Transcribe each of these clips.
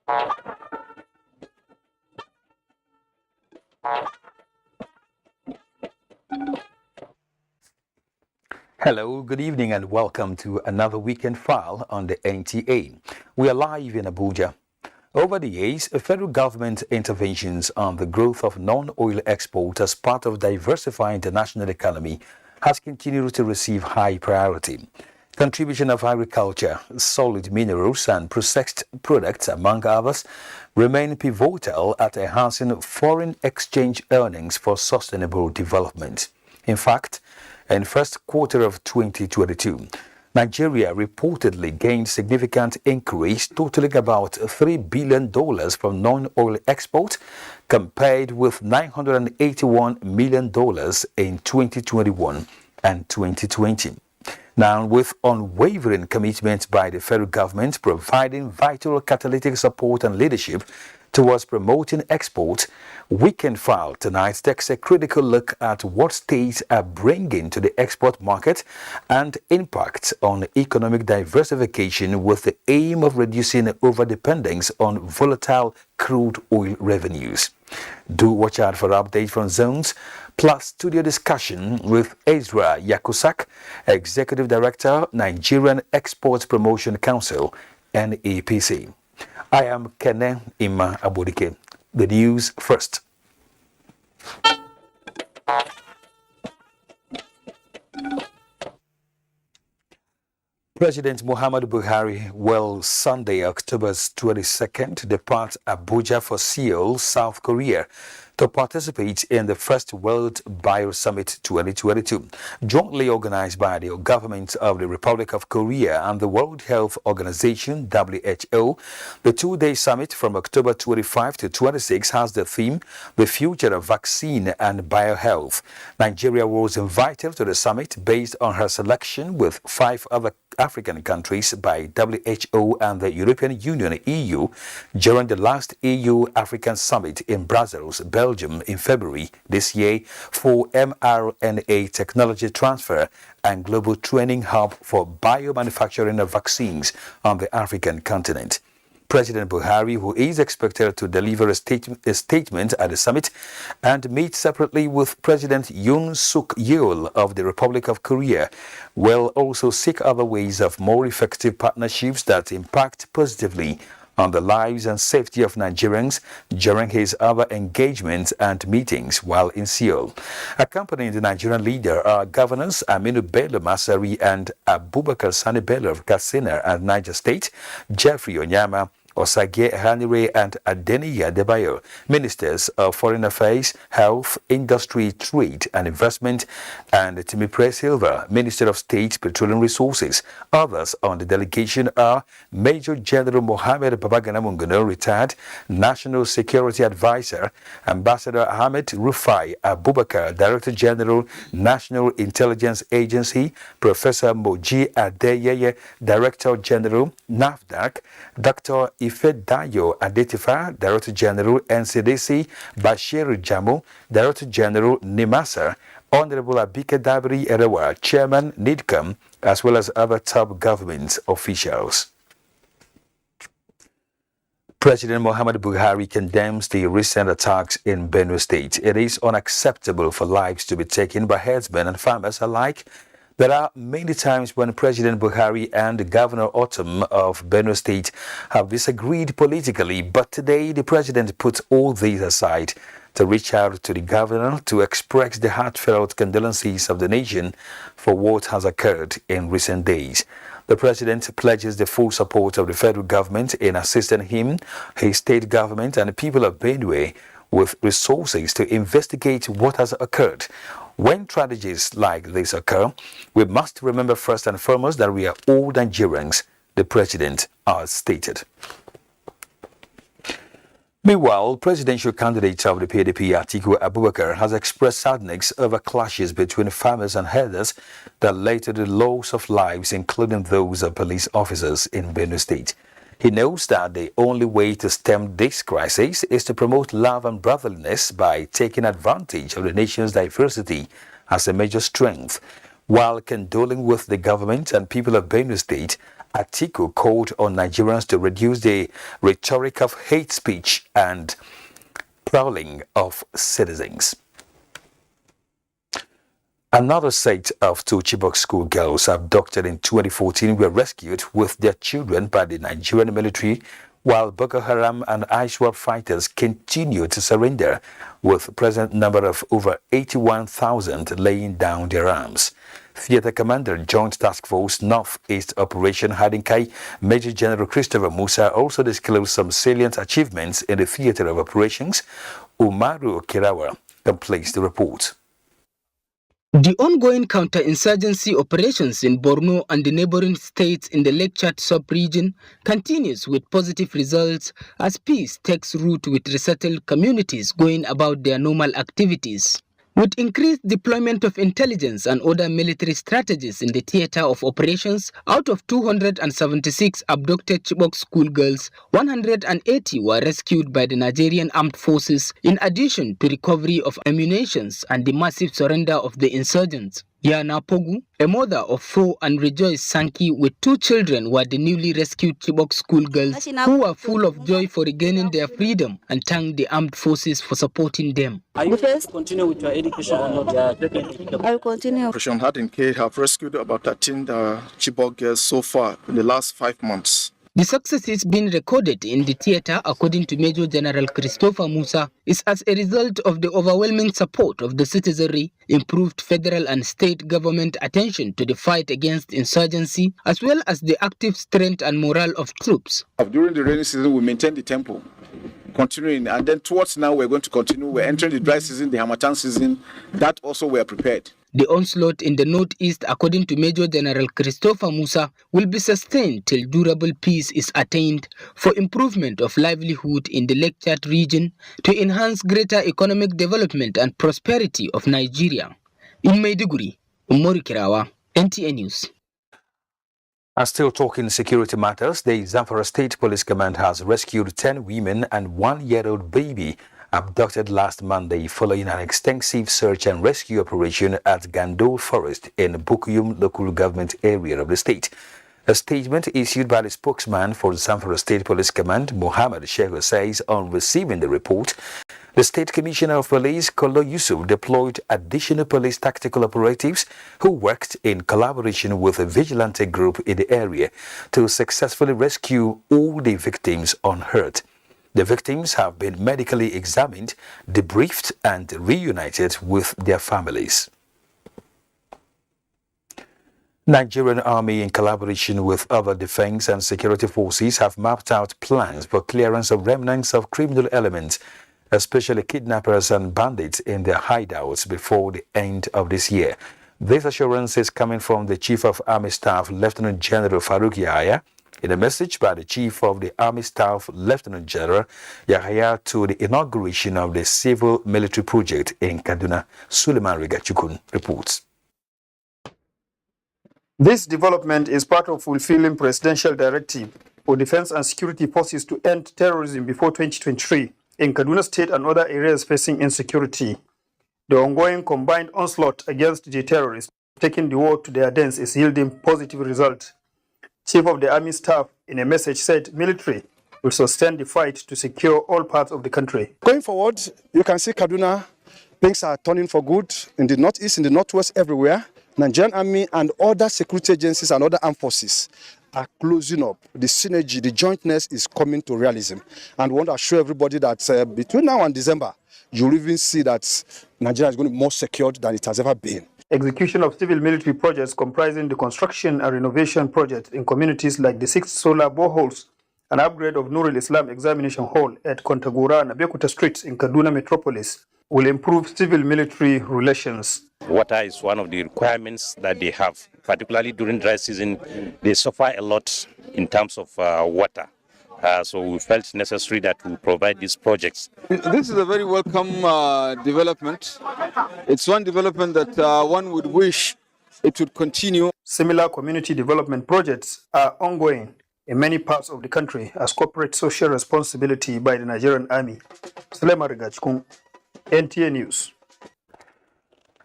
Hello, good evening, and welcome to another weekend file on the NTA. We are live in Abuja. Over the years, federal government interventions on the growth of non-oil export as part of diversifying the national economy has continued to receive high priority. Contribution of agriculture, solid minerals and processed products, among others, remain pivotal at enhancing foreign exchange earnings for sustainable development. In fact, in the first quarter of 2022, Nigeria reportedly gained significant increase, totaling about $3 billion from non-oil export, compared with $981 million in 2021 and 2020. Now, with unwavering commitment by the federal government providing vital catalytic support and leadership towards promoting export, Weekend File tonight takes a critical look at what states are bringing to the export market and impact on economic diversification with the aim of reducing overdependence on volatile crude oil revenues. Do watch out for updates from zones, plus studio discussion with Ezra Yakusak, Executive Director, Nigerian Export Promotion Council, NEPC. I am Kene Ima Abodike. The news first. President Muhammadu Buhari will Sunday, October 22nd, depart Abuja for Seoul, South Korea, to participate in the first World Bio Summit 2022, jointly organized by the government of the Republic of Korea and the World Health Organization, WHO. The two-day summit from October 25 to 26 has the theme, The Future of Vaccine and Biohealth. Nigeria was invited to the summit based on her selection with 5 other African countries by WHO and the European Union (EU) during the last EU-African Summit in Brussels, Belgium in February this year for mRNA technology transfer and global training hub for biomanufacturing of vaccines on the African continent. President Buhari, who is expected to deliver a statement at the summit and meet separately with President Yoon Suk Yeol of the Republic of Korea, will also seek other ways of more effective partnerships that impact positively on the lives and safety of Nigerians during his other engagements and meetings while in Seoul. Accompanying the Nigerian leader are Governors Aminu Bello Masari and Abubakar Sani Bello of Katsina and Niger State, Jeffrey Onyama, Osage Hanire and Adeni Adebayo, Ministers of Foreign Affairs, Health, Industry, Trade and Investment, and Timipre Silva, Minister of State, Petroleum Resources. Others on the delegation are Major General Mohammed Babagana Mungono, retired National Security Advisor, Ambassador Ahmed Rufai Abubakar, Director General, National Intelligence Agency, Professor Moji Adeyeye, Director General, NAFDAC, Dr. Ifedayo Adetifa, Director General, NCDC, Bashir Jamu, Director General, NIMASA, Honorable Abike Dabiri Erewa, Chairman, NIDCAM, as well as other top government officials. President Muhammadu Buhari condemns the recent attacks in Benue State. It is unacceptable for lives to be taken by herdsmen and farmers alike. There are many times when President Buhari and Governor Otom of Benue State have disagreed politically, but today the president put all these aside to reach out to the governor to express the heartfelt condolences of the nation for what has occurred in recent days. The president pledges the full support of the federal government in assisting him, his state government, and the people of Benue with resources to investigate what has occurred. When tragedies like this occur, we must remember first and foremost that we are all Nigerians, the president has stated. Meanwhile, presidential candidate of the PDP, Atiku Abubakar, has expressed sadness over clashes between farmers and herders that led to the loss of lives, including those of police officers in Benue State. He knows that the only way to stem this crisis is to promote love and brotherliness by taking advantage of the nation's diversity as a major strength. While condoling with the government and people of Benue State, Atiku called on Nigerians to reduce the rhetoric of hate speech and prowling of citizens. Another set of 2 Chibok school girls abducted in 2014 were rescued with their children by the Nigerian military, while Boko Haram and ISWAP fighters continue to surrender, with present number of over 81,000 laying down their arms. Theater Commander Joint Task Force North-East Operation Hadinkai, Major General Christopher Musa also disclosed some salient achievements in the theater of operations. Umaru Kirawa completes the report. The ongoing counter-insurgency operations in Borno and the neighboring states in the Lake Chad sub-region continues with positive results as peace takes root with resettled communities going about their normal activities. With increased deployment of intelligence and other military strategies in the theater of operations, out of 276 abducted Chibok schoolgirls, 180 were rescued by the Nigerian armed forces, in addition to recovery of ammunition and the massive surrender of the insurgents. Yana Pogu, a mother of 4, and Rejoice Sanki with 2 children were the newly rescued Chibok schoolgirls who were full of joy for regaining their freedom and thanked the armed forces for supporting them. Are you going to continue with your education or not? I will continue. Operation Hadinkai have rescued about 13 Chibok girls so far in the last 5 months. The successes being recorded in the theater, according to Major General Christopher Musa, is as a result of the overwhelming support of the citizenry, improved federal and state government attention to the fight against insurgency, as well as the active strength and morale of troops. During the rainy season, we maintain the tempo, continuing, and then towards now we're going to continue. We're entering the dry season, the Hamatan season. That also we are prepared. The onslaught in the northeast, according to Major General Christopher Musa, will be sustained till durable peace is attained for improvement of livelihood in the Lake Chad region to enhance greater economic development and prosperity of Nigeria. In Maiduguri, Umaru Kirawa, NTA News. And still talking security matters, the Zamfara State Police Command has rescued 10 women and 1-year-old baby abducted last Monday following an extensive search and rescue operation at Gandol Forest in Bukuyum local government area of the state. A statement issued by the spokesman for the Zamfara State Police Command, Mohammed Shehu, says on receiving the report, the State Commissioner of Police, Kolo Yusuf, deployed additional police tactical operatives who worked in collaboration with a vigilante group in the area to successfully rescue all the victims unhurt. The victims have been medically examined, debriefed, and reunited with their families. Nigerian Army, in collaboration with other defense and security forces, have mapped out plans for clearance of remnants of criminal elements, especially kidnappers and bandits, in their hideouts before the end of this year. This assurance is coming from the Chief of Army Staff, Lieutenant General Farouk Yahaya, in a message by the Chief of the Army Staff, Lieutenant General Yahaya, to the inauguration of the Civil Military Project in Kaduna. Suleiman Rigachukun reports. This development is part of fulfilling Presidential Directive for Defense and Security Forces to end terrorism before 2023 in Kaduna State and other areas facing insecurity. The ongoing combined onslaught against the terrorists taking the war to their dens is yielding positive results. Chief of the Army Staff, in a message, said military will sustain the fight to secure all parts of the country. Going forward, you can see Kaduna, things are turning for good in the northeast, in the northwest, everywhere. Nigerian Army and other security agencies and other armed forces are closing up. The synergy, the jointness is coming to realism. And we want to assure everybody that between now and December, you'll even see that Nigeria is going to be more secured than it has ever been. Execution of civil military projects comprising the construction and renovation projects in communities like the 6 solar boreholes, an upgrade of Nurul Islam Examination Hall at Kontagora and Abeokuta Streets in Kaduna Metropolis will improve civil-military relations. Water is one of the requirements that they have, particularly during dry season. They suffer a lot in terms of water. So we felt necessary that we provide these projects. This is a very welcome development. It's one development that one would wish it would continue. Similar community development projects are ongoing in many parts of the country as corporate social responsibility by the Nigerian Army. Sulema Rigachkun, NTA News.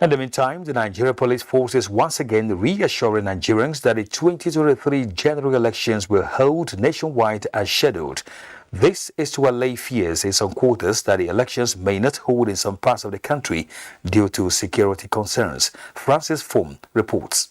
In the meantime, the Nigeria Police Forces once again reassuring Nigerians that the 2023 general elections will hold nationwide as scheduled. This is to allay fears in some quarters that the elections may not hold in some parts of the country due to security concerns. Francis Fom reports.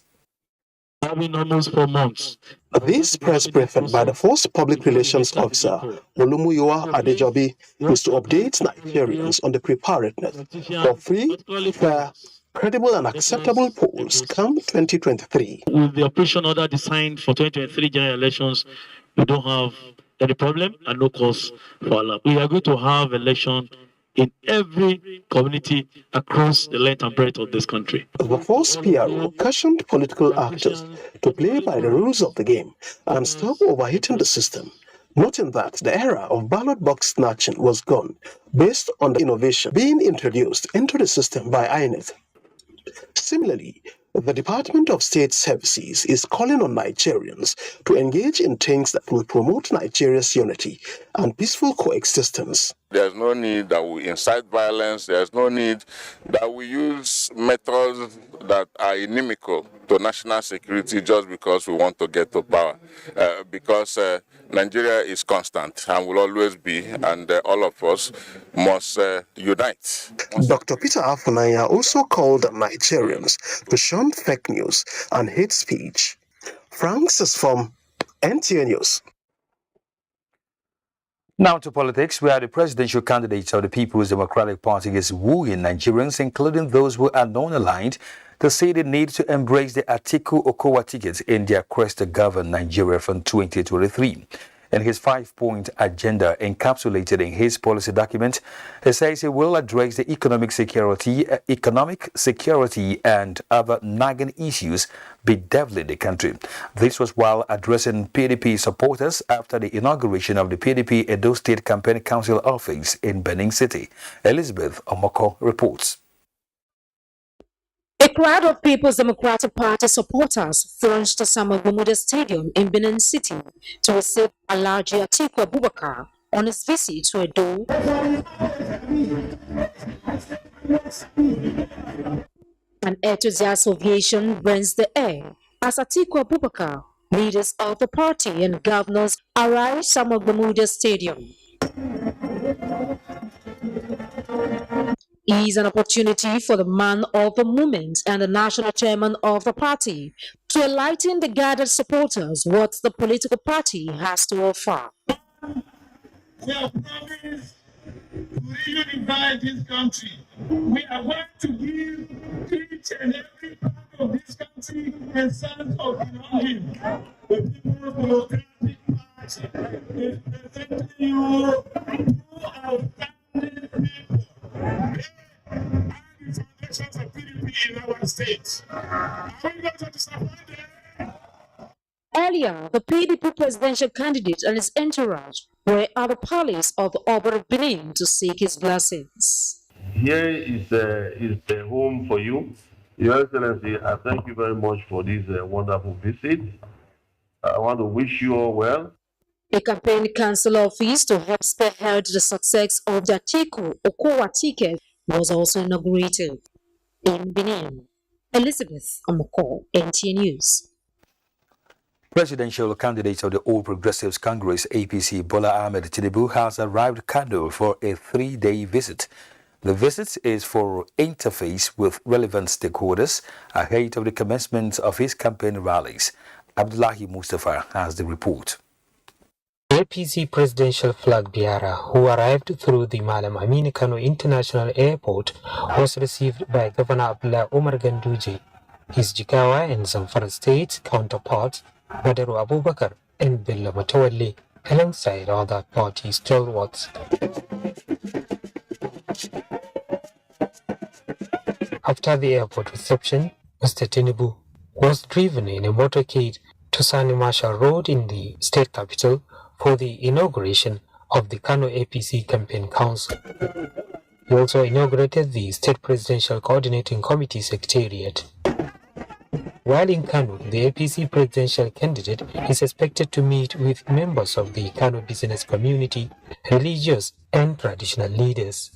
Having almost 4 months. This press briefing by the Force Public Relations Officer, Olumuyiwa Adejobi, is to update Nigerians on the preparedness for free, fair, credible and acceptable polls come 2023. With the operation order designed for 2023 general elections, we don't have any problem and no cause for alarm. We are going to have election in every community across the length and breadth of this country. The Force PRO cautioned political actors to play by the rules of the game and stop overheating the system, noting that the era of ballot box snatching was gone based on the innovation being introduced into the system by INEC. Similarly, the Department of State Services is calling on Nigerians to engage in things that will promote Nigeria's unity and peaceful coexistence. There's no need that we incite violence. There's no need that we use methods that are inimical to national security just because we want to get to power. Because Nigeria is constant and will always be, and all of us must unite. Dr. Peter Afunanya also called on Nigerians to shun fake news and hate speech. Francis from NTA News. Now to politics, where the presidential candidate of the People's Democratic Party is wooing Nigerians, including those who are non-aligned, to say they need to embrace the Atiku Okowa ticket in their quest to govern Nigeria from 2023. In his 5-point agenda encapsulated in his policy document, he says he will address the economic security and other nagging issues bedeviling the country. This was while addressing PDP supporters after the inauguration of the PDP Edo State Campaign Council office in Benin City. Elizabeth Omoko reports. A crowd of People's Democratic Party supporters thronged to Samuel Gumuda Stadium in Benin City to receive Alhaji Atiku Abubakar on his visit to Edo. An enthusiast ovation rends the air as Atiku Abubakar, leaders of the party and governors arrive Samuel Gumuda Stadium. Is an opportunity for the man of the moment and the national chairman of the party to enlighten the gathered supporters what the political party has to offer. We have promised to reunify this country. We are going to give each and every part of this country a sense of belonging. The People's Democratic Party is presenting you two outstanding people. And the foundations of PDP in our state. Are we going to disappoint them? Earlier, the PDP presidential candidate and his entourage were at the palace of the Oba of Benin to seek his blessings. Here is the home for you. Your Excellency, I thank you very much for this wonderful visit. I want to wish you all well. A campaign council office to help spearhead the success of the Atiku Okowa ticket was also inaugurated in Benin. Elizabeth Omoko, NTA News. Presidential candidate of the All Progressives Congress, APC, Bola Ahmed Tinubu, has arrived Kano for a 3-day visit. The visit is for interface with relevant stakeholders ahead of the commencement of his campaign rallies. Abdullahi Mustafa has the report. APC presidential flag bearer, who arrived through the Malam Aminu Kano International Airport, was received by Governor Abdullah Umar Ganduje, his Jigawa and Zamfara state counterparts, Badaru Abubakar and Bello Matawalle, alongside other party stalwarts. After the airport reception, Mr. Tinubu was driven in a motorcade to Sani Marshal Road in the state capital for the inauguration of the Kano APC Campaign Council. He also inaugurated the State Presidential Coordinating Committee Secretariat. While in Kano, the APC presidential candidate is expected to meet with members of the Kano business community, religious and traditional leaders.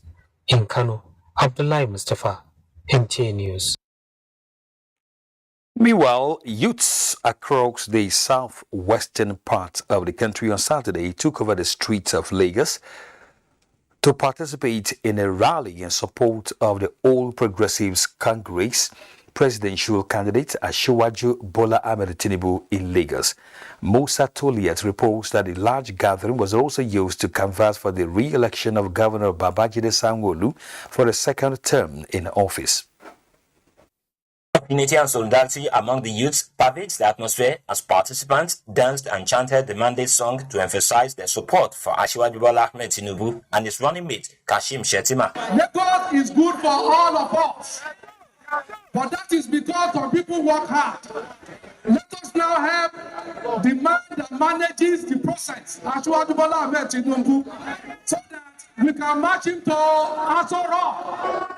In Kano, Abdullahi Mustafa, NTA News. Meanwhile, youths across the southwestern part of the country on Saturday took over the streets of Lagos to participate in a rally in support of the All Progressives Congress presidential candidate Asiwaju Bola Ahmed Tinubu in Lagos. Musa Toliat reports that the large gathering was also used to canvass for the re-election of Governor Babajide Sanwo-Olu for a second term in office. Unity and solidarity among the youths pervades the atmosphere as participants danced and chanted the mandate song to emphasize their support for Asiwaju Bola Ahmed Tinubu and his running mate Kashim Shettima. Lagos is good for all of us, but that is because some people work hard. Let us now help the man that manages the process, Asiwaju Bola Ahmed Tinubu, so that we can match him to Aso Rock.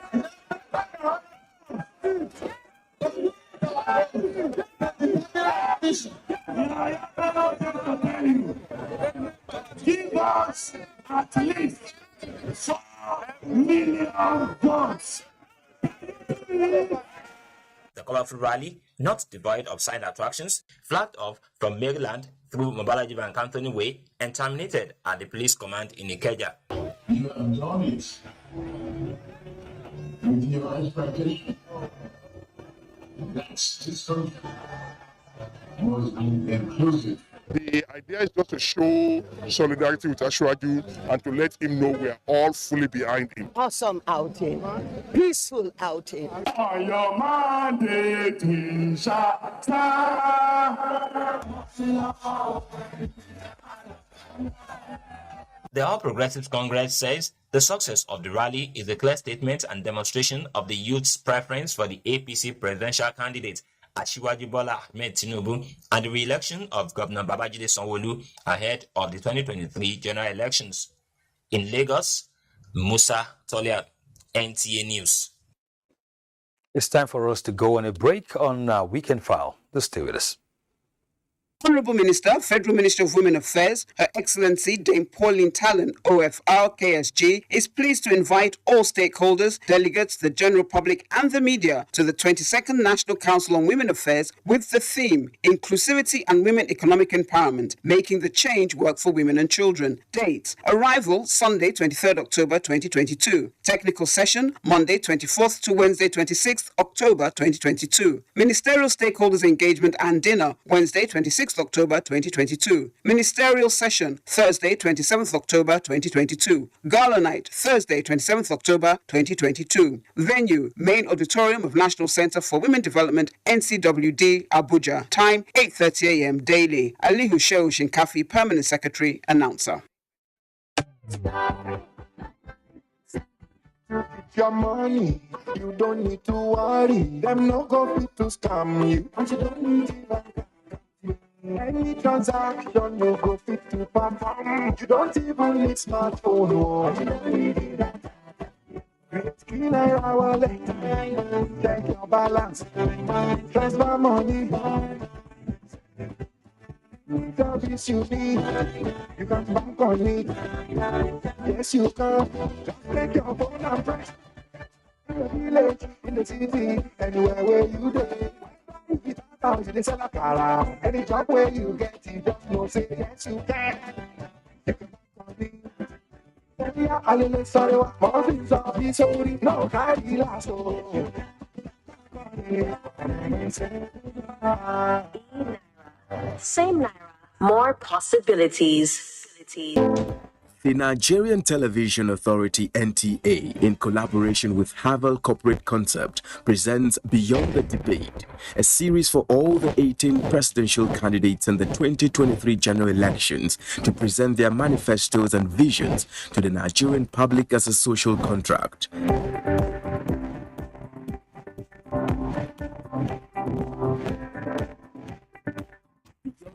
Give us at least 4 million votes. The colorful rally, not devoid of side attractions, flagged off from Maryland through Mobalaji and Anthony Way and terminated at the police command in Ikeja. You have done it with your expectation. This country must be inclusive. The idea is just to show solidarity with Asiwaju and to let him know we are all fully behind him. Awesome outing, peaceful outing. On your mandate we shall stand. The All Progressives Congress says the success of the rally is a clear statement and demonstration of the youth's preference for the APC presidential candidate Asiwaju Bola Ahmed Tinubu and the re-election of Governor Babajide Sanwo-Olu ahead of the 2023 general elections. In Lagos, Musa Toliat, NTA News. It's time for us to go on a break on our Weekend File. Just stay with us. Honorable Minister, Federal Minister of Women Affairs, Her Excellency Dame Pauline Talon, OFR KSG, is pleased to invite all stakeholders, delegates, the general public and the media to the 22nd National Council on Women Affairs with the theme Inclusivity and Women Economic Empowerment, Making the Change Work for Women and Children. Date: arrival Sunday 23rd October 2022. Technical session Monday 24th to Wednesday 26th October 2022. Ministerial stakeholders engagement and dinner Wednesday 26th October 2022. Ministerial session Thursday 27th October 2022. Gala night Thursday 27th October 2022. Venue Main Auditorium of National Center for Women Development, NCWD, Abuja. Time 8:30 a.m. daily. Alihu Shehu Shinkafi, Permanent Secretary, Announcer. Your money, you don't need to worry. Them no go fit to scam you. And you don't need to any transaction you go fit to perform. You don't even need smartphone. Oh. You don't need that. Clean your wallet. Check your balance. Transfer money. Service you need. You can bank on it. Yes, you can. Just take your phone and press. In the village, in the city, anywhere where you do. They sell a car. Any job where you get it, just no say yes you can. You can buy me. I'll sorry what more things are be sorry. No carry last. Same Naira, more possibilities. The Nigerian Television Authority NTA, in collaboration with Havel Corporate Concept, presents Beyond the Debate, a series for all the 18 presidential candidates in the 2023 general elections to present their manifestos and visions to the Nigerian public as a social contract. Beyond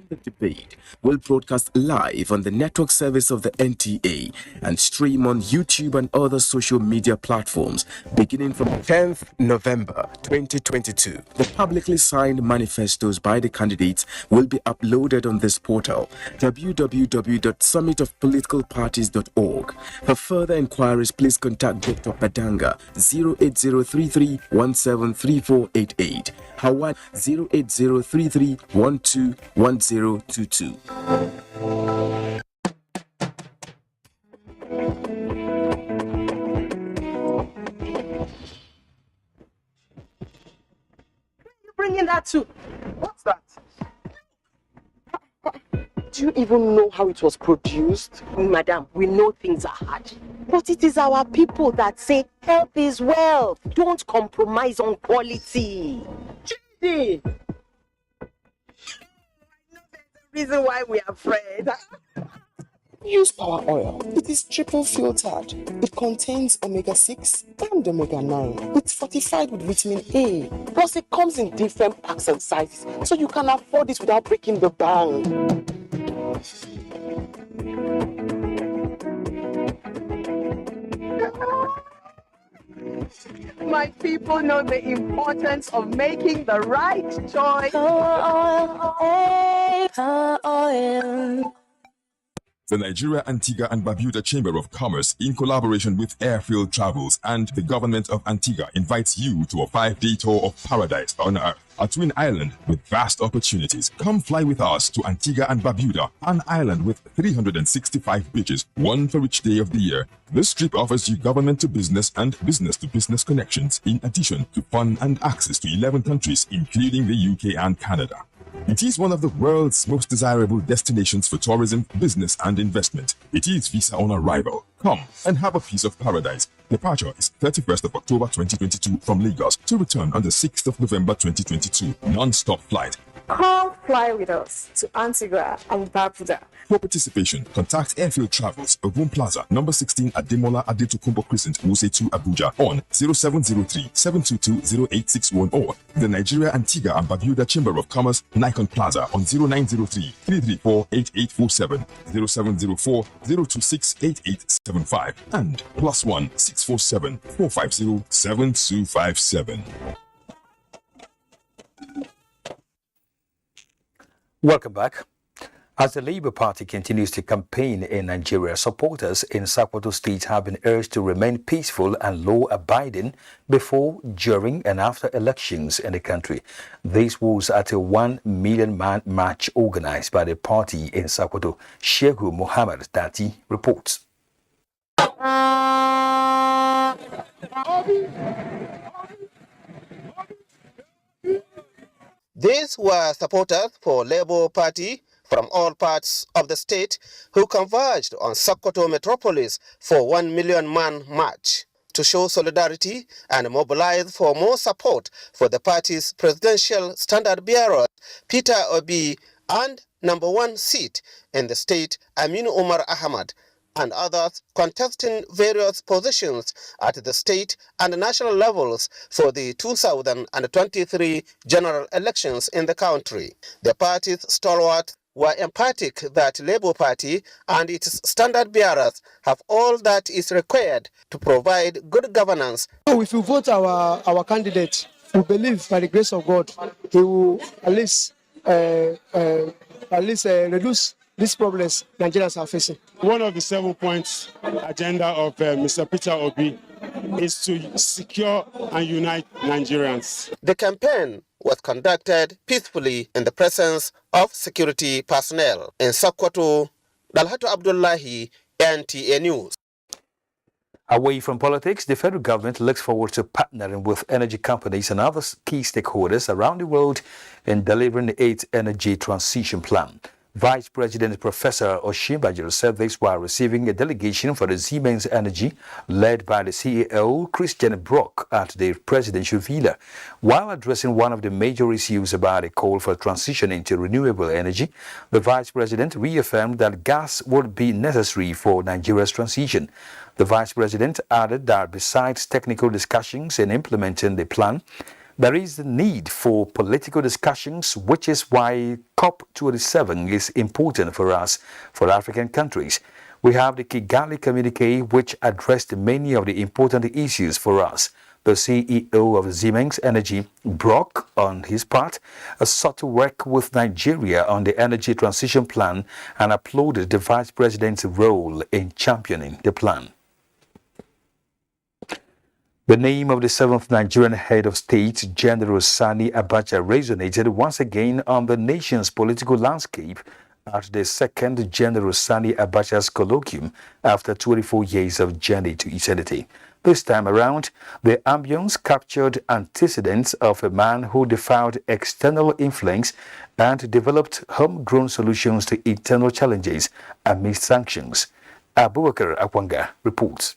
the Debate debate will broadcast live on the network service of the NTA and stream on YouTube and other social media platforms beginning from 10th November 2022. The publicly signed manifestos by the candidates will be uploaded on this portal, www.summitofpoliticalparties.org. For further inquiries, please contact Dr. Padanga 08033173488, Howard 08033121022. Bringing that too. What's that? Do you even know how it was produced? Madam, we know things are hard. But it is our people that say health is wealth. Don't compromise on quality. Chidi! Reason why we are afraid. Use power oil. It is triple filtered. It contains omega-6 and omega-9. It's fortified with vitamin A. Plus, it comes in different packs and sizes, so you can afford it without breaking the bank. My people know the importance of making the right choice. The Nigeria, Antigua and Barbuda Chamber of Commerce, in collaboration with Airfield Travels and the government of Antigua, invites you to a 5-day tour of paradise on Earth, a twin island with vast opportunities. Come fly with us to Antigua and Barbuda, an island with 365 beaches, one for each day of the year. This trip offers you government-to-business and business-to-business connections, in addition to fun and access to 11 countries, including the UK and Canada. It is one of the world's most desirable destinations for tourism, business, and investment. It is visa on arrival. Come and have a piece of paradise. Departure is 31st of October 2022 from Lagos to return on the 6th of November 2022. Non-stop flight. Come fly with us to Antigua and Barbuda. For participation, contact Airfield Travels, Ogun Plaza, number 16 at Demola Adetokunbo Crescent, Wuse 2, Abuja, on 0703-722-0861 or the Nigeria, Antigua and Barbuda Chamber of Commerce, Nikon Plaza, on 0903-334-8847, 0704-026-8875, and +1 647-450-7257. Welcome back. As the Labour Party continues to campaign in Nigeria, supporters in Sokoto State have been urged to remain peaceful and law-abiding before, during and after elections in the country. This was at a 1 million man march organized by the party in Sokoto. Shehu Muhammad Dati reports. These were supporters for Labour Party from all parts of the state who converged on Sokoto metropolis for 1 million man march to show solidarity and mobilize for more support for the party's presidential standard bearer, Peter Obi, and number 1 seat in the state, Aminu Umar Ahmad, and others contesting various positions at the state and national levels for the 2023 general elections in the country. The party's stalwarts were emphatic that Labour Party and its standard bearers have all that is required to provide good governance. So if you vote our candidate, we believe by the grace of God, he will at least reduce these problems Nigerians are facing. One of the 7 points agenda of Mr. Peter Obi is to secure and unite Nigerians. The campaign was conducted peacefully in the presence of security personnel. In Sokoto, Dalhatu Abdullahi, NTA News. Away from politics, the federal government looks forward to partnering with energy companies and other key stakeholders around the world in delivering the 8th Energy Transition Plan. Vice President Professor Oshimbajo said this while receiving a delegation for the Siemens Energy led by the CEO Christian Brock at the presidential villa. While addressing one of the major issues about a call for transition into renewable energy, the Vice President reaffirmed that gas would be necessary for Nigeria's transition. The Vice President added that besides technical discussions in implementing the plan, There is a need for political discussions, which is why COP27 is important for us, for African countries. We have the Kigali communique, which addressed many of the important issues for us. The CEO of Siemens Energy, Brock, on his part, sought to work with Nigeria on the energy transition plan and applauded the vice president's role in championing the plan. The name of the seventh Nigerian head of state, General Sani Abacha, resonated once again on the nation's political landscape at the second General Sani Abacha's colloquium after 24 years of journey to eternity. This time around, the ambience captured antecedents of a man who defied external influence and developed homegrown solutions to internal challenges amidst sanctions. Abubakar Akwanga reports.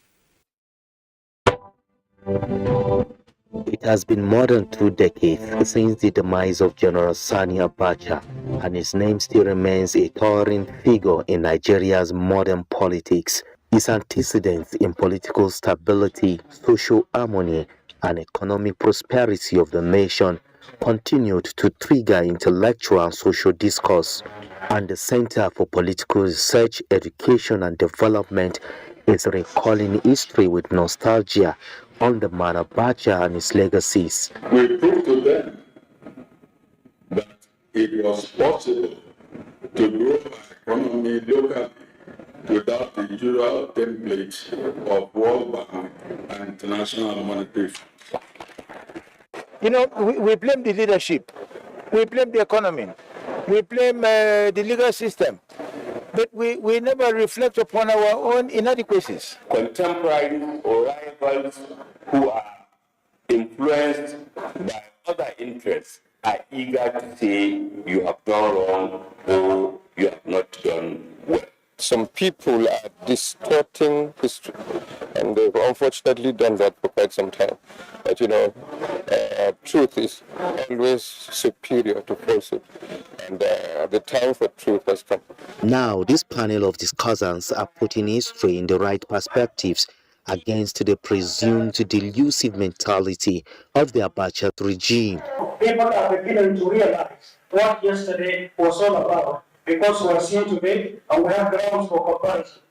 It has been more than 2 decades since the demise of General Sani Abacha, and his name still remains a towering figure in Nigeria's modern politics. His antecedents in political stability, social harmony, and economic prosperity of the nation continued to trigger intellectual and social discourse, and the Center for Political Research, Education and Development is recalling history with nostalgia on the man Abacha and his legacies. We proved to them that it was possible to grow our economy locally without the usual template of World Bank and International Monetary Fund. You know, we blame the leadership, we blame the economy, we blame the legal system, but we never reflect upon our own inadequacies. Contemporaries or rivals who are influenced by other interests are eager to say you have done wrong or you have not done well. Some people are distorting history, and they've unfortunately done that for quite some time. But you know, truth is always superior to falsehood, and the time for truth has come. Now, this panel of discussants are putting history in the right perspectives against the presumed delusive mentality of the Abacha regime. People are beginning to realize what yesterday was all about, because we are seen today and we have grounds for comparison.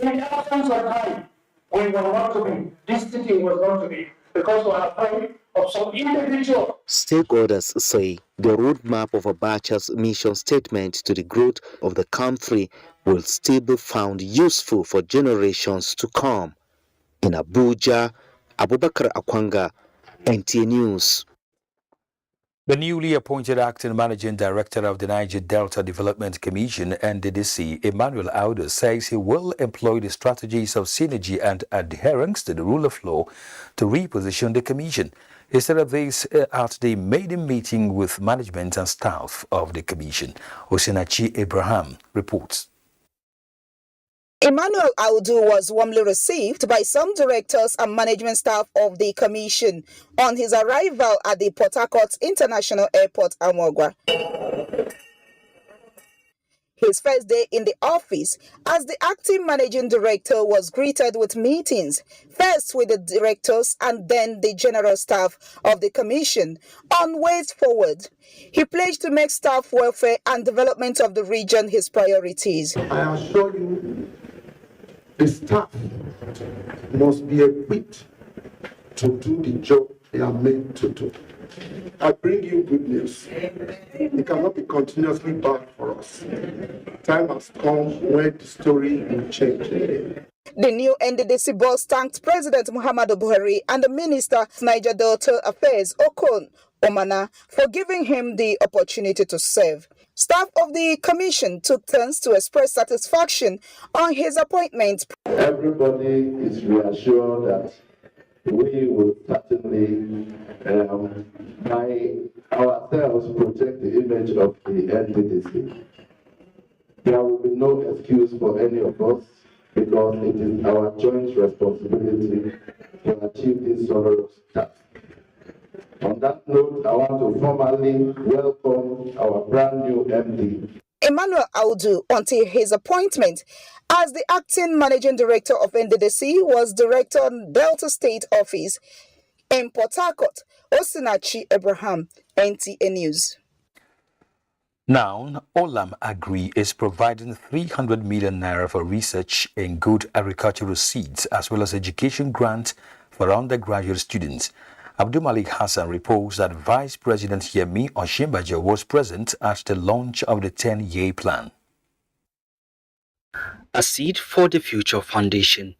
In the absence of time, we were not to be, this city was not to be, because we are afraid of some individual. Stakeholders say the roadmap of Abacha's mission statement to the growth of the country will still be found useful for generations to come. In Abuja, Abubakar Akwanga, NTA News. The newly appointed acting managing director of the Niger Delta Development Commission, NDDC, Emmanuel Audu, says he will employ the strategies of synergy and adherence to the rule of law to reposition the commission. He said this at the maiden meeting with management and staff of the commission. Osinachi Abraham reports. Emmanuel Audu was warmly received by some directors and management staff of the commission on his arrival at the Port Harcourt International Airport, Amogwa. His first day in the office as the acting managing director was greeted with meetings, first with the directors and then the general staff of the commission on ways forward. He pledged to make staff welfare and development of the region his priorities. I assure you, the staff must be equipped to do the job they are meant to do. I bring you good news. It cannot be continuously bad for us. Time has come when the story will change. The new NDDC boss thanked President Muhammadu Buhari and the Minister of Niger Delta Affairs, Okon Omana, for giving him the opportunity to serve. Staff of the commission took turns to express satisfaction on his appointment. Everybody is reassured that we will certainly, by ourselves, protect the image of the NDDC. There will be no excuse for any of us because it is our joint responsibility to achieve this sonorous task. On that note, I want to formally welcome our brand new MD. Emmanuel Audu, until his appointment as the acting managing director of NDDC, was director of Delta State Office. In Port Harcourt, Osinachi Abraham, NTA News. Now, Olam Agri is providing 300 million naira for research in good agricultural seeds as well as education grants for undergraduate students. Abdul Malik Hassan reports that Vice President Yemi Osinbajo was present at the launch of the 10-year plan. A Seed for the Future Foundation,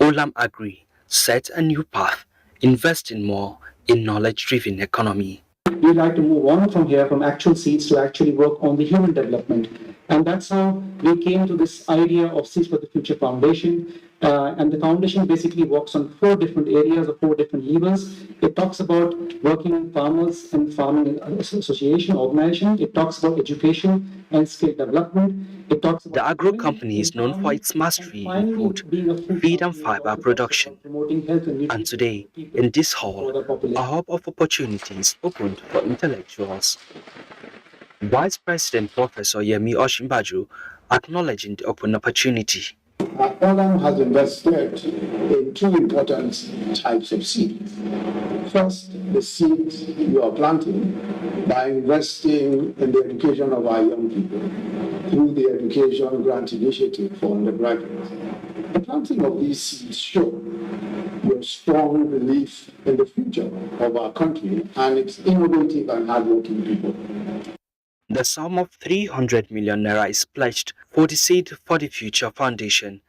Olam Agri set a new path, investing more in knowledge-driven economy. We'd like to move on from here, from actual seeds to actually work on the human development. And that's how we came to this idea of Seeds for the Future Foundation. And the foundation basically works on 4 different areas or 4 different levers. It talks about working farmers and farming association, organization. It talks about education and skill development. It talks about the agro company is known for its mastery in food, feed and fiber production. And today, in this hall, a hub of opportunities opened for intellectuals. Vice President Professor Yemi Osinbajo acknowledging the open opportunity. Olam has invested in 2 important types of seed. First, the seeds you are planting by investing in the education of our young people through the Education Grant Initiative for undergraduates. The planting of these seeds show your strong belief in the future of our country and its innovative and hardworking people. The sum of 300 million naira is pledged for the Seed for the Future Foundation,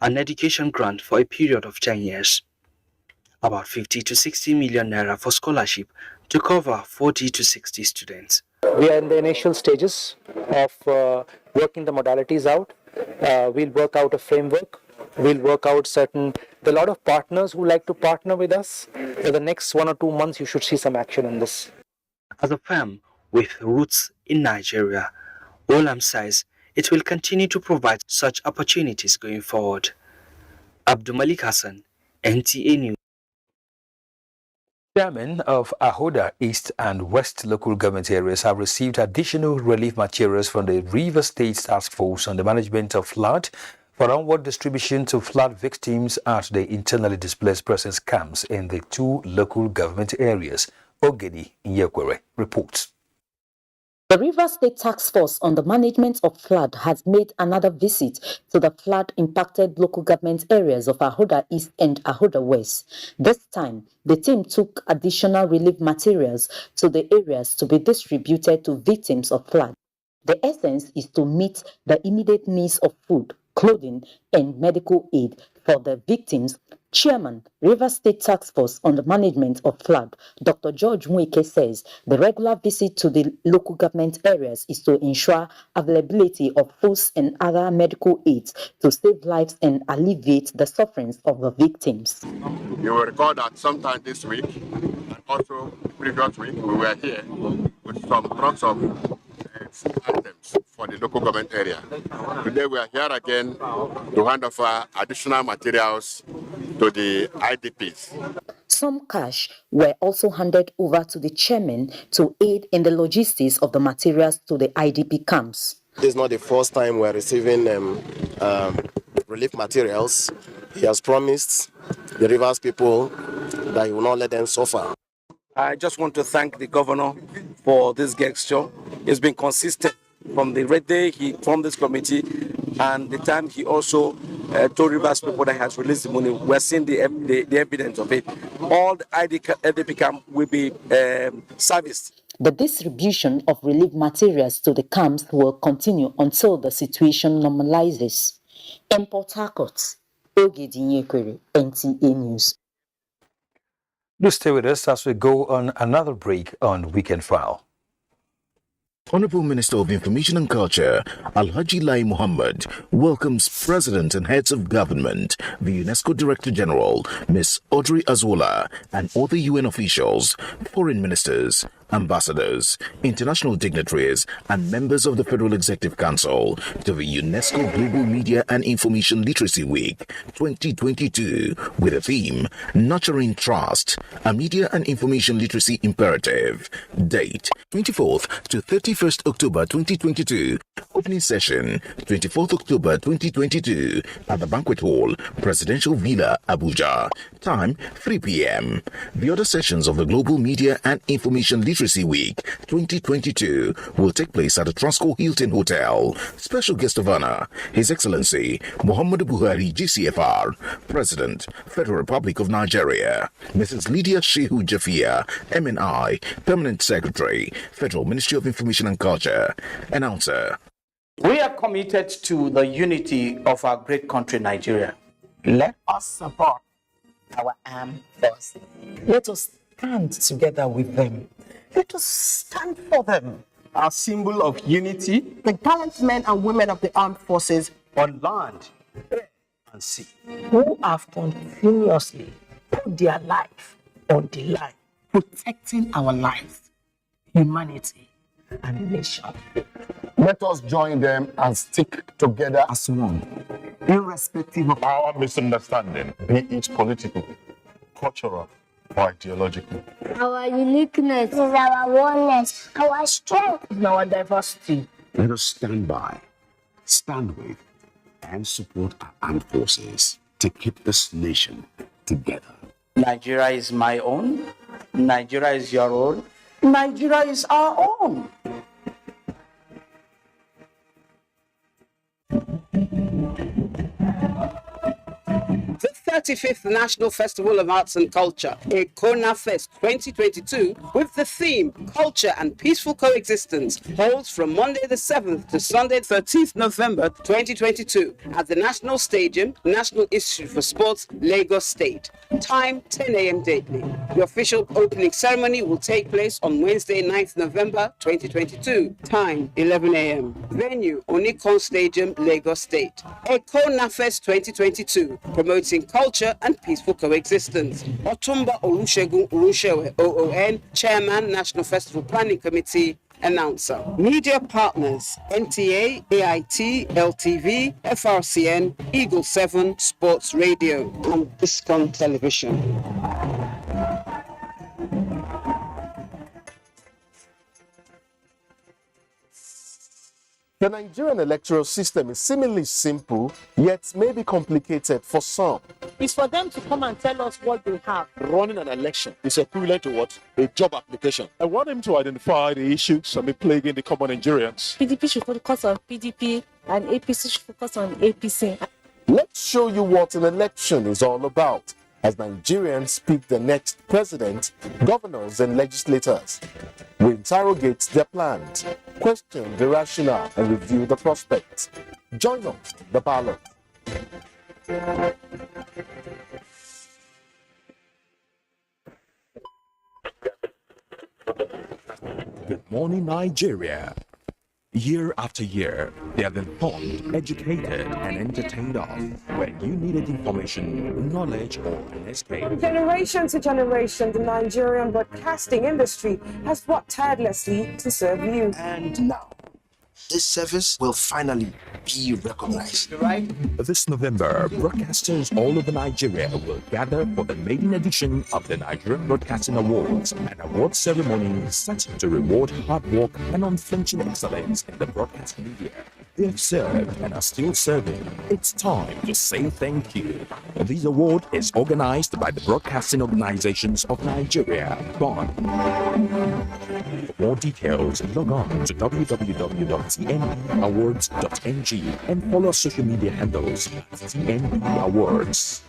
an education grant for a period of 10 years. About 50 to 60 million naira for scholarship to cover 40 to 60 students. We are in the initial stages of working the modalities out. We'll work out a framework. We'll work out there are a lot of partners who like to partner with us. In the next 1 or 2 months, you should see some action in this. As a firm with roots in Nigeria, Olam says it will continue to provide such opportunities going forward. Abdul Malik Hassan, NTA News. Chairmen of Ahoda East and West local government areas have received additional relief materials from the River State Task Force on the Management of Flood for onward distribution to flood victims at the internally displaced persons camps in the 2 local government areas. Ogedi Nyekwere reports. The River State Task Force on the Management of Flood has made another visit to the flood-impacted local government areas of Ahoda East and Ahoda West. This time, the team took additional relief materials to the areas to be distributed to victims of flood. The essence is to meet the immediate needs of food, clothing, and medical aid for the victims. Chairman, River State Task Force on the Management of Flood, Dr. George Mweke says the regular visit to the local government areas is to ensure availability of foods and other medical aids to save lives and alleviate the sufferings of the victims. You will recall that sometime this week and also previous week we were here with some trucks of items for the local government area. Today we are here again to hand over additional materials to the IDPs. Some cash were also handed over to the chairman to aid in the logistics of the materials to the IDP camps. This is not the first time we're receiving relief materials. He has promised the Rivers people that he will not let them suffer. I just want to thank the governor for this gesture. He's been consistent from the red day he formed this committee and the time he also told Rivers people that he has released the money. We're seeing the evidence of it. All the IDP camp will be serviced. The distribution of relief materials to the camps will continue until the situation normalizes. In Port Harcourt, Ogedi Nyekwere, NTA News. Do stay with us as we go on another break on Weekend File. Honorable Minister of Information and Culture, Alhaji Lai Muhammad, welcomes President and heads of government, the UNESCO Director General, Ms. Audrey Azoula, and other UN officials, foreign ministers, ambassadors, international dignitaries, and members of the Federal Executive Council to the UNESCO Global Media and Information Literacy Week 2022 with the theme Nurturing Trust, a Media and Information Literacy Imperative. Date 24th to 31st October 2022. Opening session 24th October 2022 at the Banquet Hall, Presidential Villa, Abuja. Time 3 p.m. The other sessions of the Global Media and Information Literacy Week 2022 will take place at the Transco Hilton Hotel. Special guest of honor, His Excellency Muhammadu Buhari, GCFR, President, Federal Republic of Nigeria. Mrs. Lydia Shehu Jafia, MNI, Permanent Secretary, Federal Ministry of Information and Culture. Announcer. We are committed to the unity of our great country, Nigeria. Let us support our armed forces. Let us stand together with them. Let us stand for them. Our symbol of unity, the gallant men and women of the armed forces on land, air, and sea, who have continuously put their life on the line, protecting our lives, humanity, and nation. Let us join them and stick together as one, irrespective of our misunderstanding, be it political, cultural, or ideological. Our uniqueness is our oneness, our strength is our diversity. Let us stand by, stand with, and support our armed forces to keep this nation together. Nigeria is my own. Nigeria is your own. Nigeria is our own. The 35th National Festival of Arts and Culture, Ekona Fest 2022, with the theme Culture and Peaceful Coexistence, holds from Monday the 7th to Sunday 13th November 2022 at the National Stadium, National Institute for Sports, Lagos State. Time 10 a.m. daily. The official opening ceremony will take place on Wednesday 9th November 2022. Time 11 a.m. Venue, Onikon Stadium, Lagos State. Ekona Fest 2022, promoting culture and peaceful coexistence. Otumba Olusegun Urushewe, OON, Chairman, National Festival Planning Committee, Announcer. Media partners, NTA, AIT, LTV, FRCN, Eagle 7, Sports Radio, and Discount Television. The Nigerian electoral system is seemingly simple, yet may be complicated for some. It's for them to come and tell us what they have. Running an election is equivalent to what? A job application. I want him to identify the issues that may plaguing the common Nigerians. PDP should focus on PDP and APC should focus on APC. Let's show you what an election is all about, as Nigerians pick the next president, governors, and legislators. We interrogate their plans, question the rationale, and review the prospects. Join us, the ballot. Good morning, Nigeria. Year after year, they have been informed, educated, and entertained of when you needed information, knowledge, or an escape. From generation to generation, the Nigerian broadcasting industry has worked tirelessly to serve you. And now, this service will finally be recognized. This November, broadcasters all over Nigeria will gather for the maiden edition of the Nigerian Broadcasting Awards, an award ceremony set to reward hard work and unflinching excellence in the broadcast media. They have served and are still serving. It's time to say thank you. This award is organized by the Broadcasting Organizations of Nigeria, BON. For more details, log on to www.tnawards.ng and follow our social media handles at TNB Awards.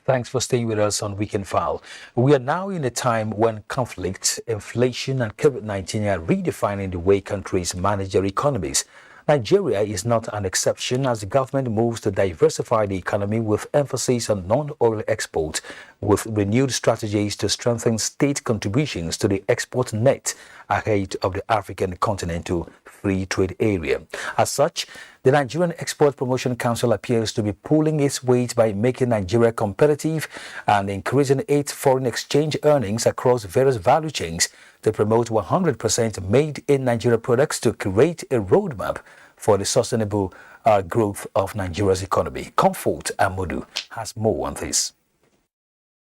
Thanks for staying with us on Weekend File. We are now in a time when conflict, inflation, and COVID-19 are redefining the way countries manage their economies. Nigeria is not an exception as the government moves to diversify the economy with emphasis on non-oil exports, with renewed strategies to strengthen state contributions to the export net ahead of the African Continental Free Trade Area. As such, the Nigerian Export Promotion Council appears to be pulling its weight by making Nigeria competitive and increasing its foreign exchange earnings across various value chains to promote 100% made in Nigeria products to create a roadmap for the sustainable growth of Nigeria's economy. Comfort Amodu has more on this.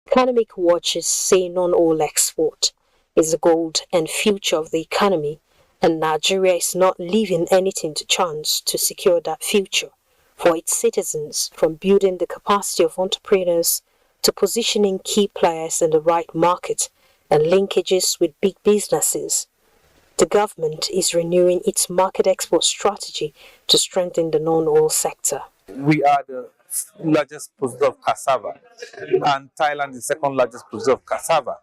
Economic watchers say non-oil export is the gold and future of the economy, and Nigeria is not leaving anything to chance to secure that future for its citizens, from building the capacity of entrepreneurs to positioning key players in the right market and linkages with big businesses. The government is renewing its market export strategy to strengthen the non-oil sector. We are the largest producer of cassava, and Thailand is the second largest producer of cassava.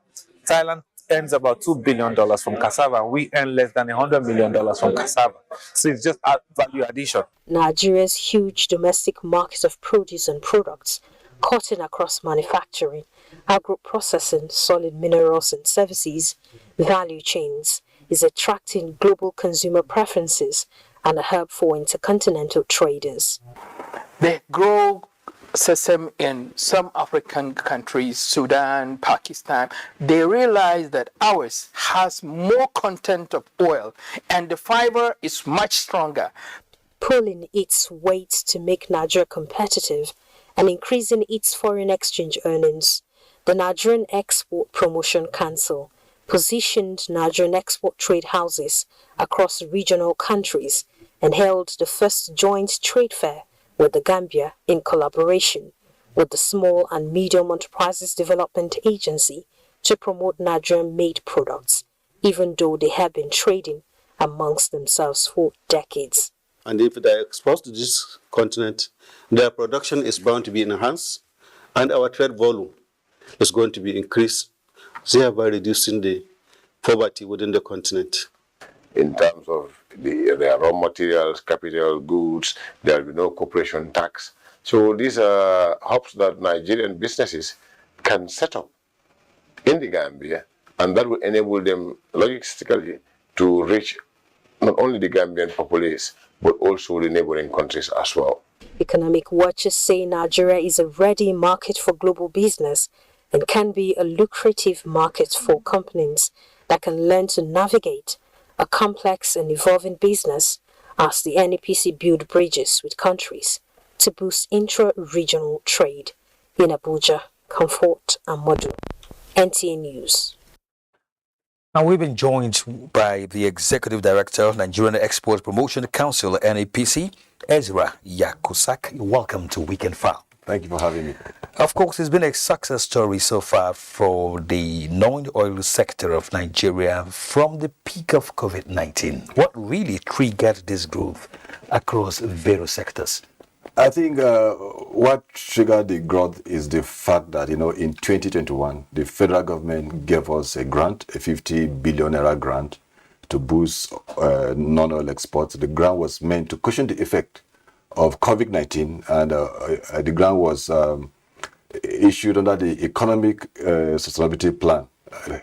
Thailand earns about $2 billion from cassava, and we earn less than $100 million from cassava. So it's just value addition. Nigeria's huge domestic market of produce and products, cutting across manufacturing, agro-processing, solid minerals and services, value chains, is attracting global consumer preferences and a hub for intercontinental traders. They grow sesame in some African countries, Sudan, Pakistan. They realize that ours has more content of oil and the fiber is much stronger. Pulling its weight to make Nigeria competitive and increasing its foreign exchange earnings, the Nigerian Export Promotion Council positioned Nigerian export trade houses across regional countries and held the first joint trade fair with the Gambia in collaboration with the Small and Medium Enterprises Development Agency to promote Nigerian-made products, even though they have been trading amongst themselves for decades. And if they export to this continent, their production is bound to be enhanced, and our trade volume is going to be increased, thereby reducing the poverty within the continent. In terms of their raw materials, capital goods, there will be no corporation tax. So these are hubs that Nigerian businesses can set up in the Gambia, and that will enable them logistically to reach not only the Gambian populace, but also the neighboring countries as well. Economic watchers say Nigeria is a ready market for global business and can be a lucrative market for companies that can learn to navigate a complex and evolving business as the NEPC build bridges with countries to boost intra-regional trade. In Abuja, Comfort Amodu, NTA News. Now, we've been joined by the Executive Director of Nigerian Export Promotion Council, NEPC, Ezra Yakusak. Welcome to Weekend File. Thank you for having me. Of course, it's been a success story so far for the non-oil sector of Nigeria from the peak of COVID-19. What really triggered this growth across various sectors? I think what triggered the growth is the fact that, in 2021, the federal government gave us a grant, a 50 billion naira grant to boost non-oil exports. The grant was meant to cushion the effect of COVID-19, and the grant was issued under the Economic Sustainability Plan,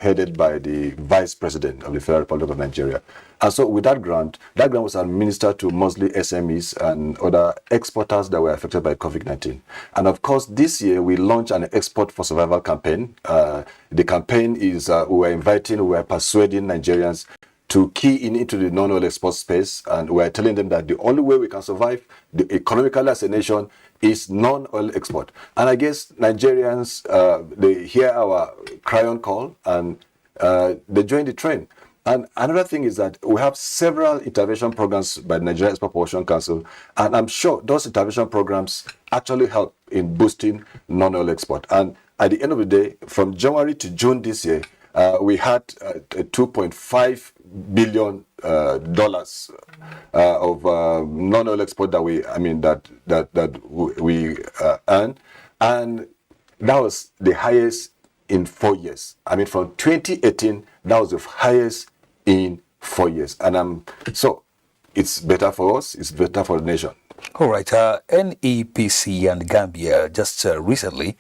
headed by the Vice President of the Federal Republic of Nigeria. And so with that grant was administered to mostly SMEs and other exporters that were affected by COVID-19. And of course, this year we launched an Export for Survival campaign. The campaign is we are persuading Nigerians to key into the non-oil export space, and we're telling them that the only way we can survive economically as a nation is non-oil export. And I guess Nigerians, they hear our cry-on call and they join the train. And another thing is that we have several intervention programs by the Nigerian Export Promotion Council, and I'm sure those intervention programs actually help in boosting non-oil export. And at the end of the day, from January to June this year, we had $2.5 billion of non-oil export that we earned, and that was the highest in 4 years. From 2018, that was the highest in 4 years. And so it's better for us, it's better for the nation. All right. NEPC and Gambia just recently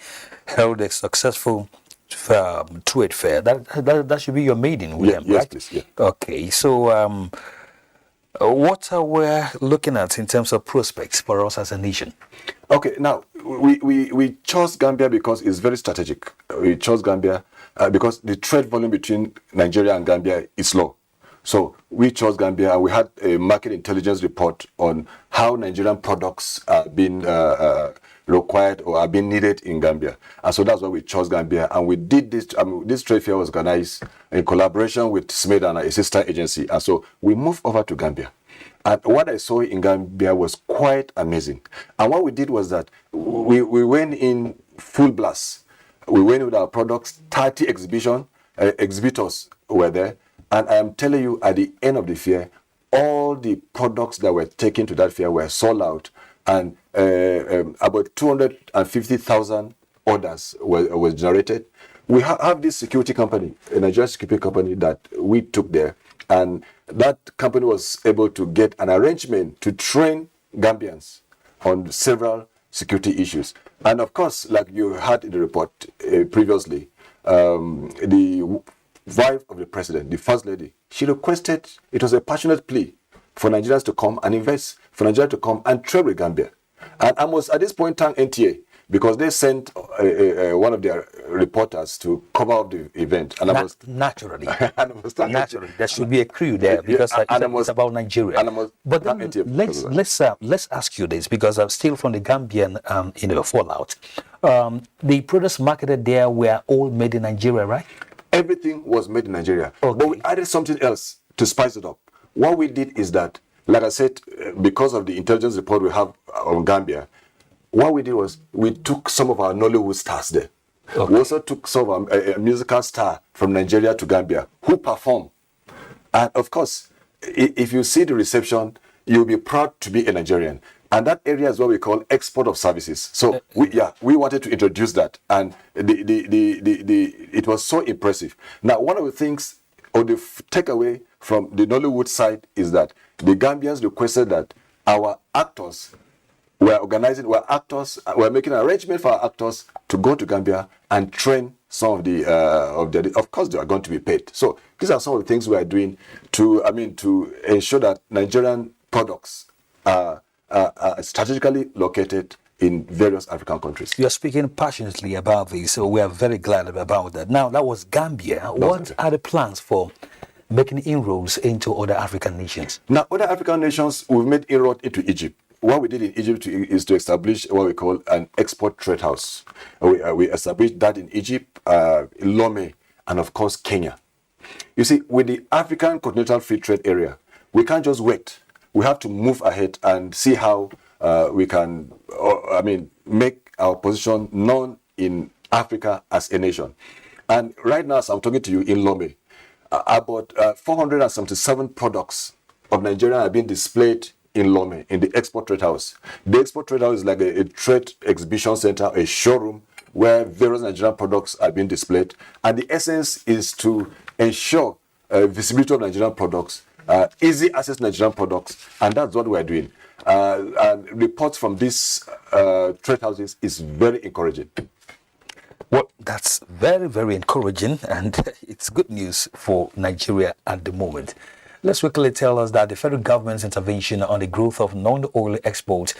held a successful trade fair. That should be your maiden, William, yes, right? Please, yeah. Okay. So, what are we looking at in terms of prospects for us as a nation? Okay, now we chose Gambia because it's very strategic. We chose Gambia because the trade volume between Nigeria and Gambia is low. So we chose Gambia, and we had a market intelligence report on how Nigerian products are being required or are being needed in Gambia. And so that's why we chose Gambia. And we did this, this trade fair was organized in collaboration with SMID and a sister agency. And so we moved over to Gambia. And what I saw in Gambia was quite amazing. And what we did was that we went in full blast. We went with our products, 30 exhibitors were there. And I am telling you, at the end of the fair, all the products that were taken to that fair were sold out. And about 250,000 orders were generated. We have this security company, a Nigerian security company that we took there. And that company was able to get an arrangement to train Gambians on several security issues. And of course, like you heard in the report previously, the wife of the president, the first lady, she requested, it was a passionate plea for Nigerians to come and invest, for Nigeria to come and trade with Gambia. And I must at this point thank NTA, because they sent one of their reporters to cover up the event. And naturally, naturally, there should be a crew there because it's about Nigeria. But then let's ask you this, because I'm still from the Gambian fallout. The products marketed there were all made in Nigeria, right? Everything was made in Nigeria. Okay. But we added something else to spice it up. What we did is that, like I said, because of the intelligence report we have on Gambia, what we did was we took some of our Nollywood stars there. Okay. We also took some of a musical star from Nigeria to Gambia who performed. And of course, if you see the reception, you'll be proud to be a Nigerian. And that area is what we call export of services. So we wanted to introduce that, and it was so impressive. Now, one of the things, or the takeaway from the Nollywood side, is that the Gambians requested that our actors were making an arrangement for our actors to go to Gambia and train some of the of course they are going to be paid. So these are some of the things we are doing to ensure that Nigerian products are strategically located in various African countries. You are speaking passionately about this, so we are very glad about that. Now, that was Gambia. What are the plans for making inroads into other African nations? Now, other African nations, we've made inroads into Egypt. What we did in Egypt is to establish what we call an export trade house. We established that in Egypt, Lome, and of course Kenya. You see, with the African Continental Free Trade Area, we can't just wait. We have to move ahead and see how we can, make our position known in Africa as a nation. And right now, as I'm talking to you in Lome, about 477 products of Nigeria are being displayed in Lome, in the Export Trade House. The Export Trade House is like a trade exhibition center, a showroom where various Nigerian products are being displayed. And the essence is to ensure visibility of Nigerian products, easy access to Nigerian products, and that's what we're doing. And reports from these trade houses is very encouraging. Well, that's very, very encouraging, and it's good news for Nigeria at the moment. Let's quickly tell us that the federal government's intervention on the growth of non-oil exports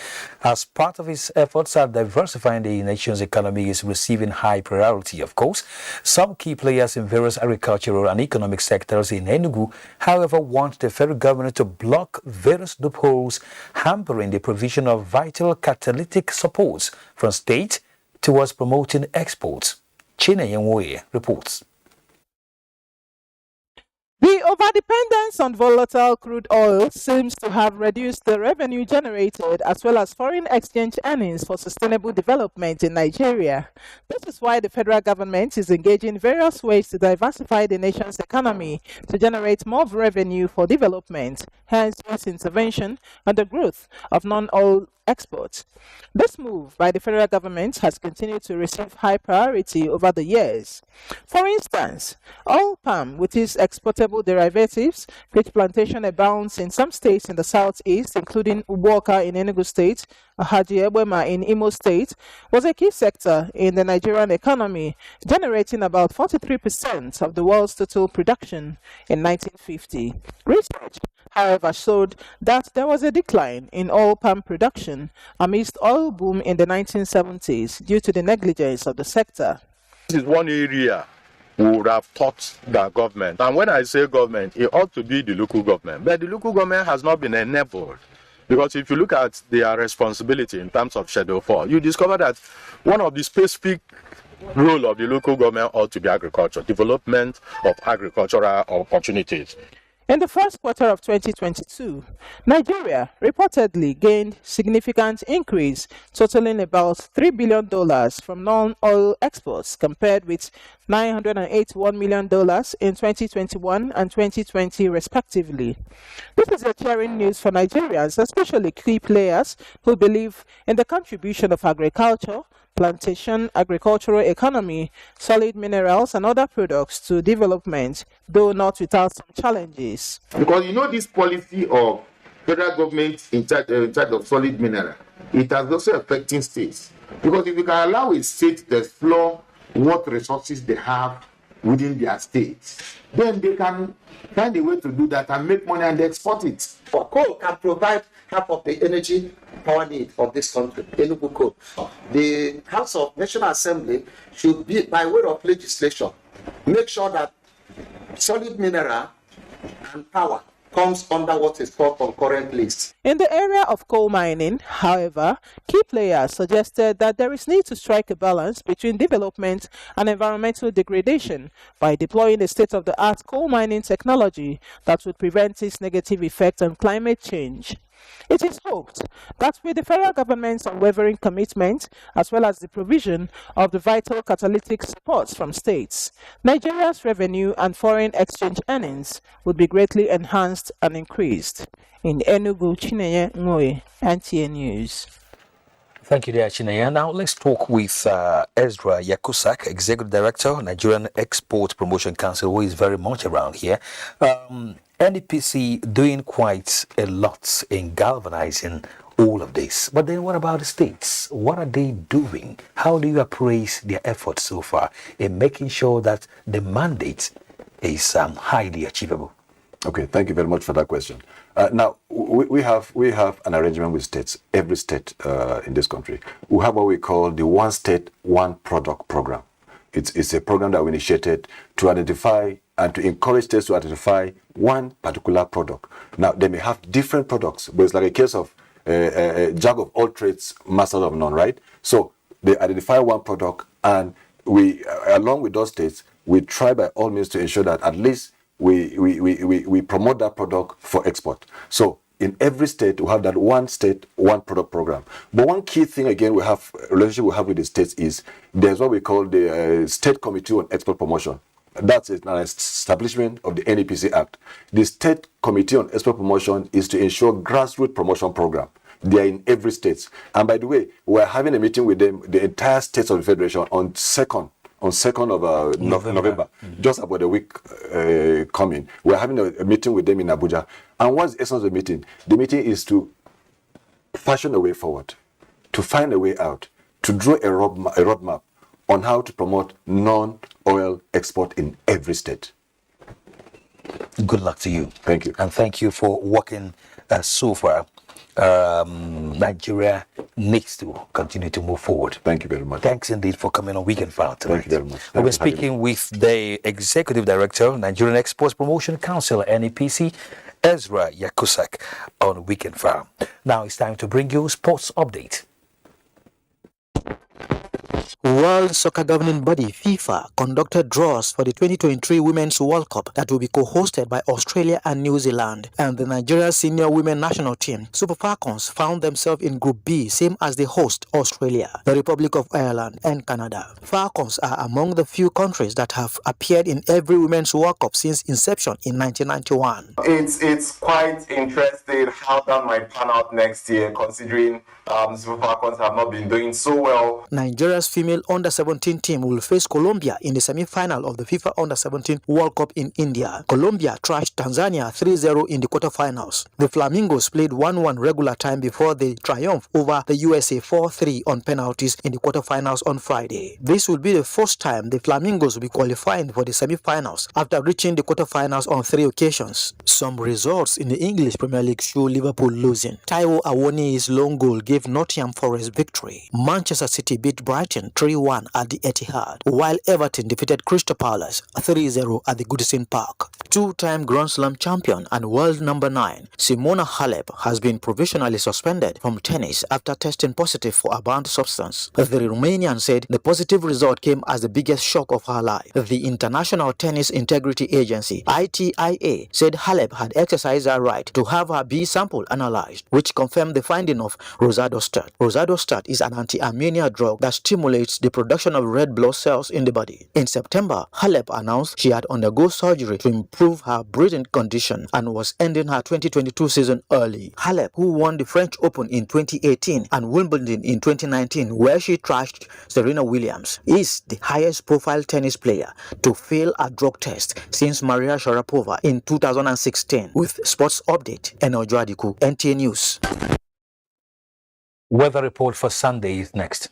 as part of its efforts at diversifying the nation's economy is receiving high priority, of course. Some key players in various agricultural and economic sectors in Enugu, however, want the federal government to block various loopholes hampering the provision of vital catalytic supports from state towards promoting exports. Chine Yenwoye reports. The overdependence on volatile crude oil seems to have reduced the revenue generated as well as foreign exchange earnings for sustainable development in Nigeria. This is why the federal government is engaging in various ways to diversify the nation's economy to generate more revenue for development, hence its intervention on the growth of non-oil exports. This move by the federal government has continued to receive high priority over the years. For instance, oil palm with its exportable derivatives, which plantation abounds in some states in the southeast, including Uboka in Enugu State, Haji Ebwema in Imo State, was a key sector in the Nigerian economy, generating about 43% of the world's total production in 1950. Research, however, showed that there was a decline in oil palm production amidst oil boom in the 1970s due to the negligence of the sector. This is one area we would have taught the government. And when I say government, it ought to be the local government. But the local government has not been enabled. Because if you look at their responsibility in terms of Schedule 4, you discover that one of the specific role of the local government ought to be agriculture, development of agricultural opportunities. In the first quarter of 2022, Nigeria reportedly gained significant increase, totaling about $3 billion from non-oil exports, compared with $981 million in 2021 and 2020 respectively. This is a cheering news for Nigerians, especially key players who believe in the contribution of agriculture, plantation, agricultural economy, solid minerals and other products to development, though not without some challenges. Because you know this policy of federal government in charge of solid mineral, it has also affecting states. Because if you can allow a state to explore what resources they have within their state, then they can find a way to do that and make money and export it. For coal can provide half of the energy power need of this country, Enugu coal. The House of National Assembly should be, by way of legislation, make sure that solid mineral and power comes under what is called concurrent list. In the area of coal mining, however, key players suggested that there is need to strike a balance between development and environmental degradation by deploying a state-of-the-art coal mining technology that would prevent its negative effect on climate change. It is hoped that with the federal government's unwavering commitment, as well as the provision of the vital catalytic supports from states, Nigeria's revenue and foreign exchange earnings would be greatly enhanced and increased. In Enugu, Chineye Ngoe, NTA News. Thank you, dear Chinaya. Now let's talk with Ezra Yakusak, Executive Director, Nigerian Export Promotion Council, who is very much around here. NEPC doing quite a lot in galvanizing all of this. But then what about the states? What are they doing? How do you appraise their efforts so far in making sure that the mandate is highly achievable? Okay, thank you very much for that question. Now, we have an arrangement with states, every state in this country. We have what we call the One State, One Product program. It's a program that we initiated to identify and to encourage states to identify one particular product. Now, they may have different products, but it's like a case of jack of all trades, master of none, right? So they identify one product, and we, along with those states, we try by all means to ensure that at least we promote that product for export. So in every state, we have that One State, One Product program. But one key thing, again, relationship we have with the states is there's what we call the State Committee on Export Promotion. That's an establishment of the NEPC Act. The State Committee on Export Promotion is to ensure grassroots promotion program. They are in every state. And by the way, we're having a meeting with them, the entire states of the Federation, on 2nd of November, just about a week coming. We're having a meeting with them in Abuja. And what's the essence of the meeting? The meeting is to fashion a way forward, to find a way out, to draw a roadmap on how to promote non-oil export in every state. Good luck to you. Thank you. And thank you for working so far. Nigeria needs to continue to move forward. Thank you very much. Thanks indeed for coming on Weekend File tonight. Thank you very much. We've been speaking with the Executive Director, Nigerian Exports Promotion Council, NEPC, Ezra Yakusak, on Weekend File. Now it's time to bring you sports update. World Soccer Governing Body FIFA conducted draws for the 2023 Women's World Cup that will be co-hosted by Australia and New Zealand. And the Nigeria senior women national team, Super Falcons, found themselves in Group B, same as the host, Australia, the Republic of Ireland, and Canada. Falcons are among the few countries that have appeared in every Women's World Cup since inception in 1991. It's quite interesting how that might pan out next year, considering Super Falcons have not been doing so well. Nigeria's female under-17 team will face Colombia in the semi-final of the FIFA Under-17 World Cup in India. Colombia trashed Tanzania 3-0 in the quarterfinals. The Flamingos played 1-1 regular time before they triumphed over the USA 4-3 on penalties in the quarterfinals on Friday. This will be the first time the Flamingos will be qualifying for the semi-finals after reaching the quarterfinals on 3 occasions. Some results in the English Premier League show Liverpool losing. Taiwo Awoniyi's lone goal gave Nottingham Forest victory. Manchester City beat Brighton 3-1 at the Etihad, while Everton defeated Crystal Palace 3-0 at the Goodison Park. Two-time Grand Slam champion and world number 9, Simona Halep, has been provisionally suspended from tennis after testing positive for a banned substance. The Romanian said the positive result came as the biggest shock of her life. The International Tennis Integrity Agency, ITIA, said Halep had exercised her right to have her B sample analyzed, which confirmed the finding of rosadostat. Rosadostat is an anti-anemia drug that stimulates the production of red blood cells in the body. In September, Halep announced she had undergone surgery to improve her breathing condition and was ending her 2022 season early. Halep, who won the French Open in 2018 and Wimbledon in 2019, where she trashed Serena Williams, is the highest profile tennis player to fail a drug test since Maria Sharapova in 2016. With Sports Update, Enojo Adiku, NTA News. Weather report for Sunday is next.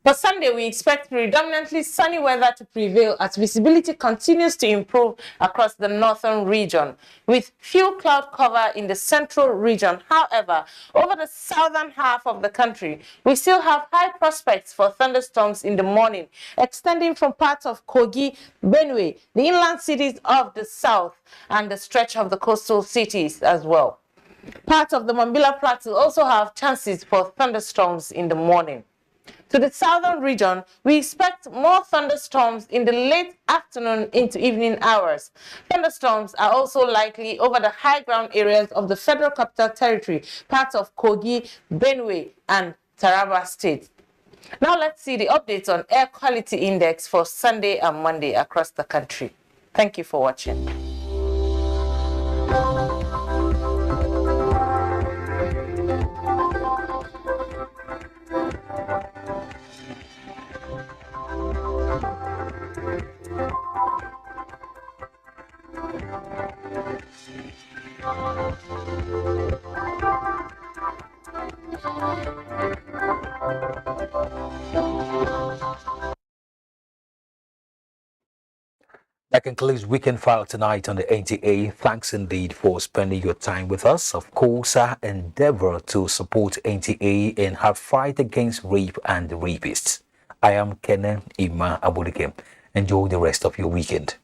For Sunday, we expect predominantly sunny weather to prevail as visibility continues to improve across the northern region, with few cloud cover in the central region. However, over the southern half of the country, we still have high prospects for thunderstorms in the morning, extending from parts of Kogi, Benue, the inland cities of the south, and the stretch of the coastal cities as well. Parts of the Mambila Plateau also have chances for thunderstorms in the morning. To the southern region, we expect more thunderstorms in the late afternoon into evening hours. Thunderstorms are also likely over the high ground areas of the Federal Capital Territory, parts of Kogi, Benue, and Taraba State. Now let's see the updates on air quality index for Sunday and Monday across the country. Thank you for watching. That concludes Weekend File tonight on the NTA. Thanks indeed for spending your time with us. Of course, our endeavor to support NTA in her fight against rape and rapists. I am Kenen Ima Abulike. Enjoy the rest of your weekend.